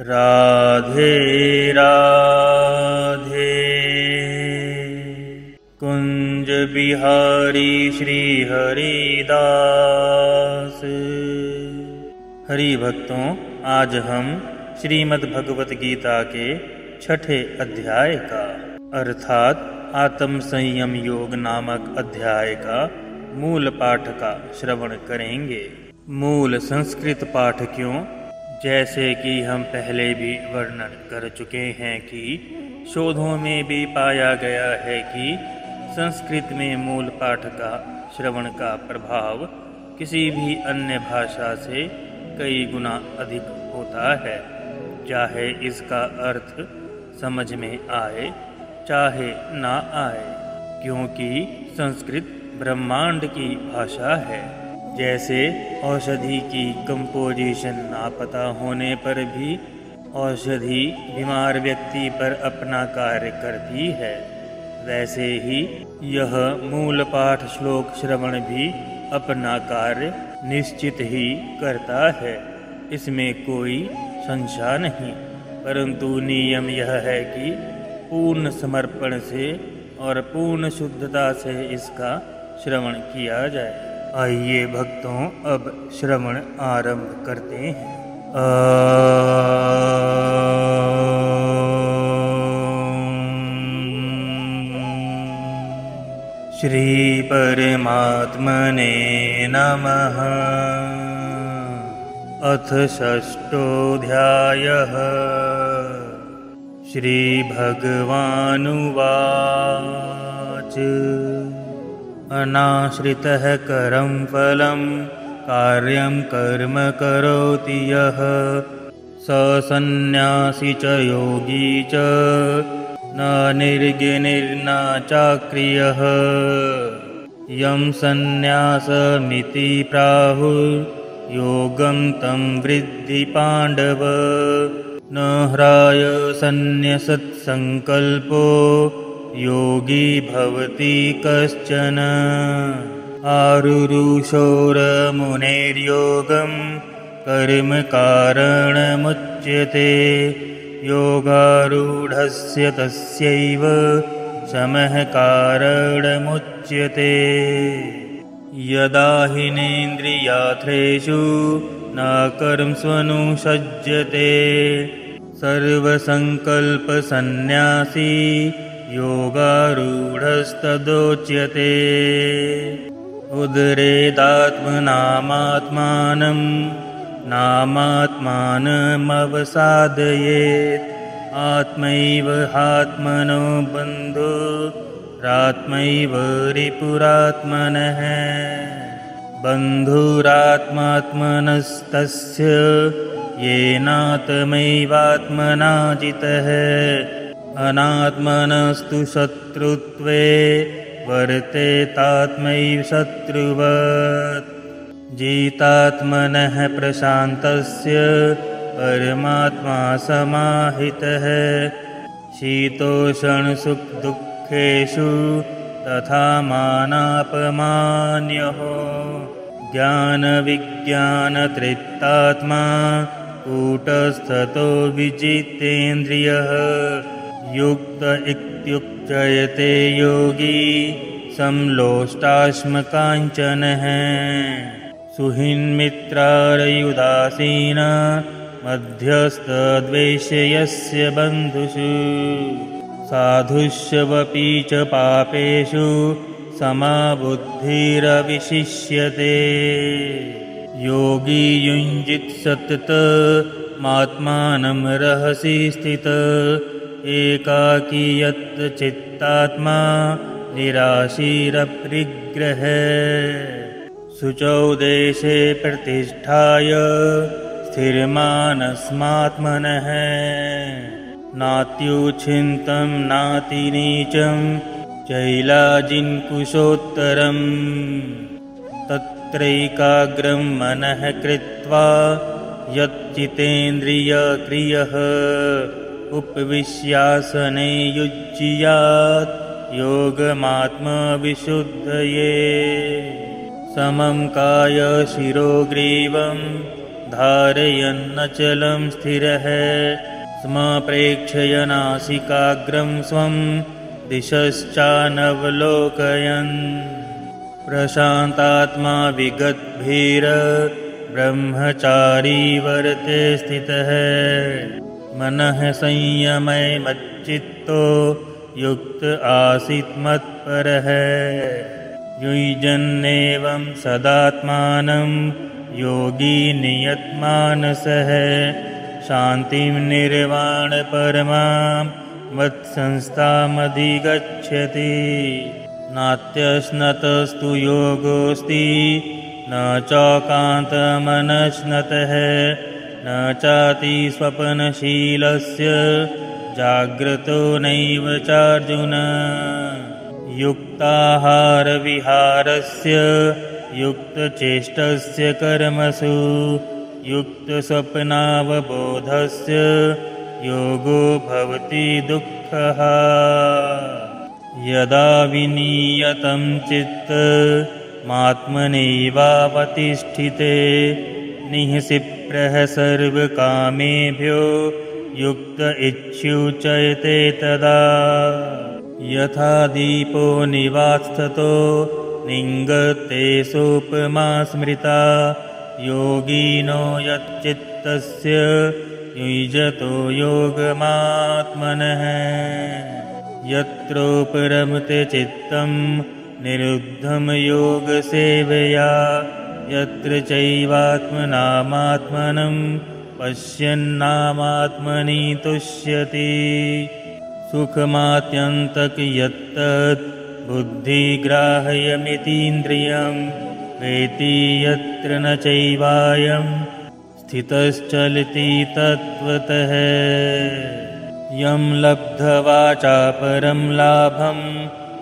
राधे राधे। कुंज बिहारी श्री हरिदास। हरि भक्तों, आज हम श्रीमद् भगवत गीता के 6ठे अध्याय का अर्थात आत्म संयम योग नामक अध्याय का मूल पाठ का श्रवण करेंगे। मूल संस्कृत पाठ क्यों? जैसे कि हम पहले भी वर्णन कर चुके हैं कि शोधों में भी पाया गया है कि संस्कृत में मूल पाठ का श्रवण का प्रभाव किसी भी अन्य भाषा से कई गुना अधिक होता है, चाहे इसका अर्थ समझ में आए चाहे ना आए, क्योंकि संस्कृत ब्रह्मांड की भाषा है। जैसे औषधि की कंपोजिशन ना पता होने पर भी औषधि बीमार व्यक्ति पर अपना कार्य करती है, वैसे ही यह मूल पाठ श्लोक श्रवण भी अपना कार्य निश्चित ही करता है, इसमें कोई संशय नहीं। परंतु नियम यह है कि पूर्ण समर्पण से और पूर्ण शुद्धता से इसका श्रवण किया जाए। आइए भक्तों, अब श्रवण आरंभ करते हैं। श्री परमात्मने नमः। अथ षष्ठोऽध्यायः। श्री भगवानुवाच। अनाश्रितः करं फलं कार्यं कर्म करोति यः स सन्न्यासी च योगी च न निर्गुणिर्न चाक्रियः। यं सन्न्यासमिति प्राहुर्योगं तं विद्धि पाण्डव। न ह्राय सन्न्यसत्सङ्कल्पो योगी भवति कश्चन। आरुरुषोरमुनेर्योगं कर्म कारणमुच्यते। योगारूढस्य तस्यैव शमः कारणमुच्यते। यदा हिनेन्द्रियार्थेषु न कर्मस्वनुसज्जते सर्वसंकल्पसन्न्यासी योगारूढस्तदोच्यते। उद्रेदात्मनामात्मानं नामात्मानमवसादयेत्। आत्मैव ह्यात्मनो बन्धुरात्मैव रिपुरात्मनः। बन्धुरात्मात्मनस्तस्य येनात्मैवात्मना जितः। अनात्मनस्तु शत्रुत्वे वर्तेतात्मैव शत्रुवत्। जितात्मनः प्रशान्तस्य परमात्मा समाहितः। शीतोष्णसुखदुःखेषु तथा मानापमानयोः। ज्ञानविज्ञानतृप्तात्मा कूटस्थतो विजितेन्द्रियः। युक्त इत्युच्यते योगी समलोष्टाश्मकाञ्चनः। सुहृन्मित्रार्युदासीन मध्यस्थद्वेष्यस्य बन्धुषु। साधुष्वपि च पापेषु समाबुद्धिरविशिष्यते। योगी युञ्जित् सततमात्मानं रहसि स्थितः। एकाकी यत् चित्तात्मा निराशीरपरिग्रह। शुचौ देशे प्रतिष्ठाय स्थिरमानस्मात्मनः। नात्युच्छिन्तं नातिनीचं चैलाजिन्कुशोत्तरम्। तत्रैकाग्रं मनः कृत्वा यच्चितेन्द्रियक्रियः। उपविश्यासने युज्यात् योगमात्मविशुद्धये। समं कायशिरोग्रीवं धारयन्नचलं स्थिरः स्मप्रेक्षय नासिकाग्रं स्वं दिशश्चानवलोकयन् प्रशान्तात्मा विगतभीरब्रह्मचारी वर्ते स्थितः मनः संयमे मच्चित्तो युक्त आसीत् मत्परः युञ्जन्नेवं सदात्मानं योगी नियतमानसः शान्तिं निर्वाणपरमां मत्संस्थामधिगच्छति नात्यश्नतस्तु योगोऽस्ति न चौकान्तमनश्नतः न चाति स्वप्नशीलस्य जाग्रतो नैव चार्जुन युक्ताहारविहारस्य युक्तचेष्टस्य कर्मसु युक्तस्वप्नावबोधस्य योगो भवति दुःखः यदा विनियतं चित्तमात्मनैवावतिष्ठिते निःसिप्रः सर्वकामेभ्यो युक्त इत्युच्यते तदा यथा दीपो निवात्स्थतो निङ्गते सोपमा स्मृता योगिनो यच्चित्तस्य युञ्जतो योगमात्मनः यत्रोपरमते चित्तं निरुद्धं योगसेवया यत्र चैवात्मनामात्मनं पश्यन्नामात्मनि तुष्यति सुखमात्यन्तक यत्तत् बुद्धिग्राह्यमितीन्द्रियं वेति यत्र न चैवायं स्थितश्चलति तत्त्वतः यं लब्ध्वा चापरं लाभं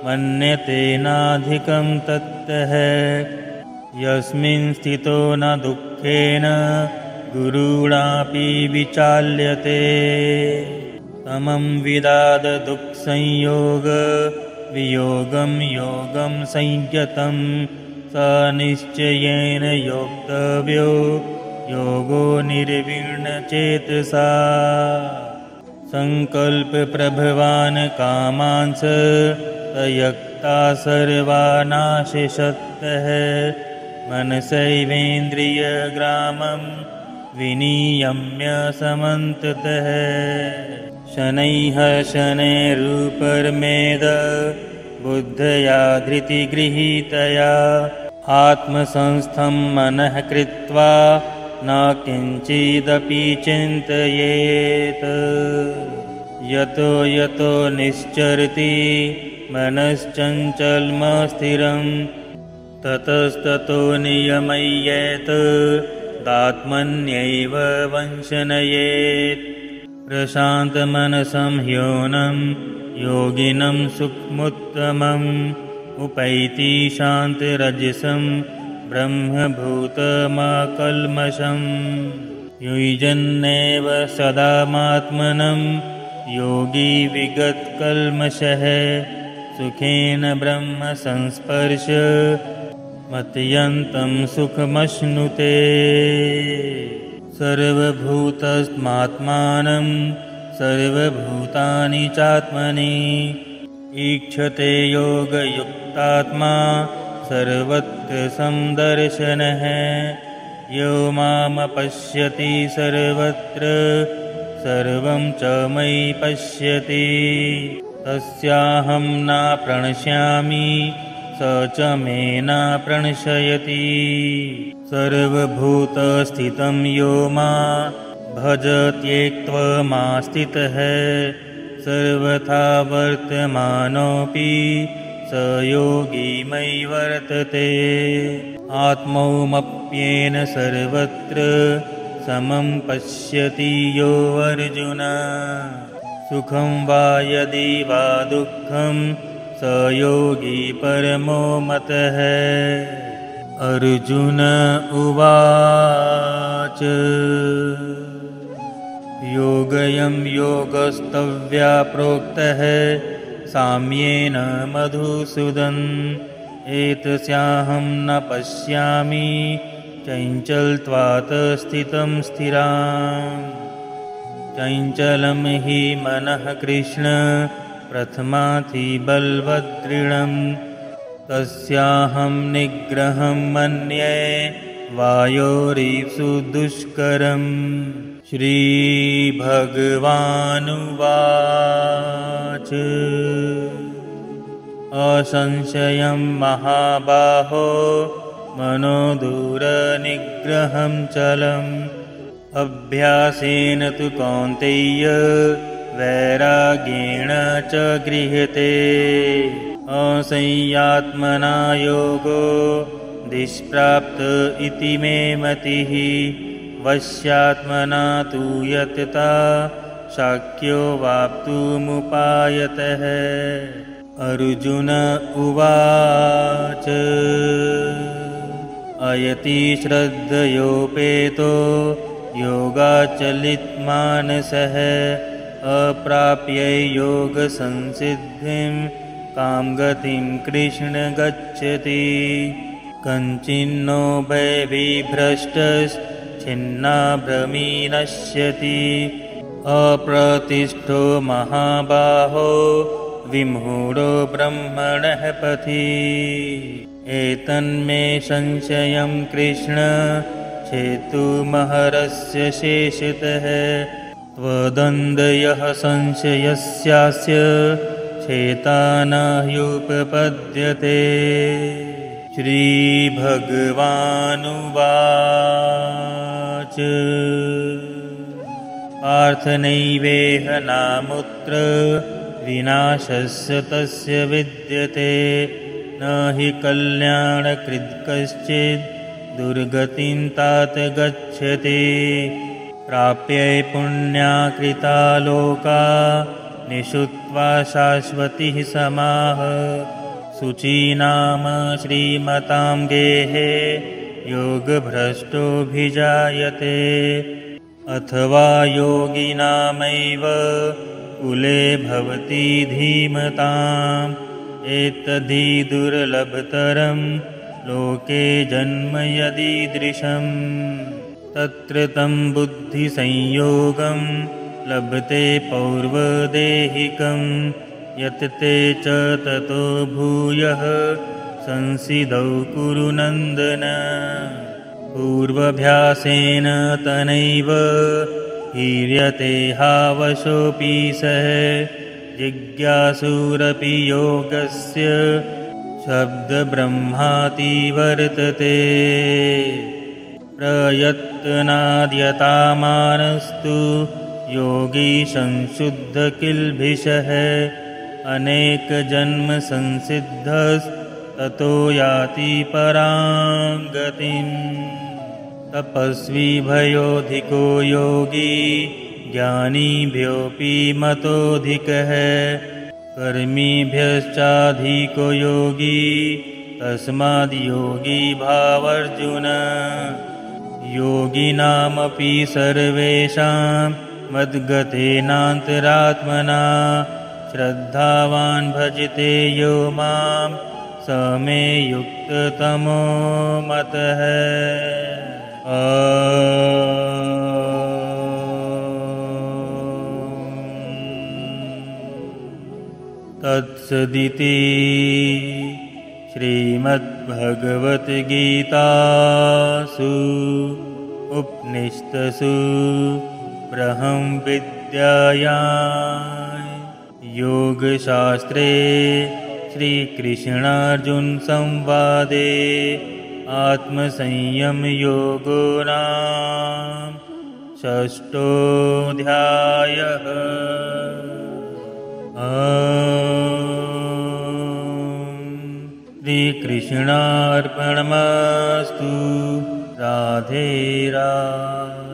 मन्यते नाधिकं तत्तः यस्मिन् स्थितो न दुःखेन गुरुणापि विचाल्यते तमं विदाद दुःखसंयोग वियोगं योगं संयतं स निश्चयेन योक्तव्यो योगो निर्विण्णचेतसा संकल्पप्रभवान् कामांस तयक्ता सर्वानाशशक्तः मनसैवेन्द्रियग्रामं विनियम्य समन्ततः शनैः शनैरुपरमेद बुद्धया धृतिगृहीतया आत्मसंस्थं मनः कृत्वा न किञ्चिदपि चिन्तयेत् यतो यतो निश्चरति मनश्चञ्चलमस्थिरं ततस्ततो नियमयेत् दात्मन्यैव वंशनयेत् प्रशान्तमनसं ह्योनं योगिनं सुखमुत्तमम् उपैति शान्तरजसं ब्रह्मभूतमाकल्मषं युञ्जन्नेव सदामात्मनं योगी विगतकल्मषः सुखेन ब्रह्मसंस्पर्श मत्यन्तं सुखमश्नुते सर्वभूतस्मात्मानं सर्वभूतानि चात्मनि ईक्षते योगयुक्तात्मा सर्वत्र समदर्शनः यो मामपश्यति सर्वत्र सर्वं च मयि पश्यति तस्याहं न प्रणश्यामि स च मे न प्रणश्यति सर्वभूतस्थितं यो मा भजत्येक्त्वमास्थितः सर्वथा वर्तमानोऽपि स योगी मयि वर्तते आत्मौमप्येन सर्वत्र समं पश्यति यो अर्जुन सुखं वा यदि वा दुःखं स योगी परमो मतः अर्जुन उवाच योगयं योगस्तव्या प्रोक्तः साम्येन मधुसूदन एतस्याहं न पश्यामि चञ्चलत्वात् स्थितं स्थिराम् चञ्चलं हि मनः कृष्ण प्रथमाथि बलवदृढम् तस्याहं निग्रहं मन्ये वायोरीप्सु दुष्करम् श्रीभगवानुवाच असंशयं महाबाहो मनो दूरनिग्रहं चलम् अभ्यासेन तु कौन्तेय वैराग्येण च गृह्यते असंयत्मना योगो दुष्प्राप्त इति मे मतिः वश्यात्मना तु यतता शक्यो वाप्तुमुपायतः अर्जुन उवाच अयति श्रद्धयोपेतो योगाचलितमानसः अप्राप्य योगसंसिद्धिं कामगतिं कृष्ण गच्छति कञ्चिन्नो भयविभ्रष्टश्छिन्नाभ्रमी नश्यति अप्रतिष्ठो महाबाहो विमूढो ब्रह्मणः पथि एतन्मे संशयं कृष्ण छेतुमहरस्य शेषतः त्वदन्धयः संशयस्यास्य छेता न ह्युपपद्यते श्रीभगवानुवाच पार्थनैवेह नामुत्र विनाशस्य तस्य विद्यते न हि कल्याणकृत् कश्चित् दुर्गतिं तात गच्छति प्राप्य पुण्याकृता लोका निषुत्वा शाश्वतिः समाः शुचीनाम श्रीमतां गेहे योगभ्रष्टोऽभिजायते अथवा योगिनामैव कुले भवति धीमताम् एतद्धि दुर्लभतरं लोके जन्म यदीदृशम् तत्र तं बुद्धिसंयोगं लभते पौर्वदेहिकं यत् ते च ततो भूयः संसिदौ कुरु नन्दन पूर्वाभ्यासेन तनैव हीर्यते हावशोऽपि सः जिज्ञासुरपि योगस्य शब्दब्रह्माति वर्तते प्रयत्नाद्यतामानस्तु योगी संशुद्धकिल्बिषः अनेकजन्म संसिद्धस्ततो याति परां गतिम् तपस्वी भयोधिको योगी ज्ञानीभ्योऽपि मतोऽधिकः कर्मीभ्यश्चाधिको योगी तस्माद् योगी भावार्जुन योगिनामपि सर्वेषां मद्गतेनान्तरात्मना श्रद्धावान् भजते यो मां स मे युक्ततमो मतः तत्सदिति श्रीमद्भगवद्गीतासु उपनिषत्सु ब्रह्मविद्यायां योगशास्त्रे श्रीकृष्णार्जुनसंवादे आत्मसंयमयोगो नाम षष्ठोऽध्यायः। श्रीकृष्णार्पणमस्तु। राधे राधे।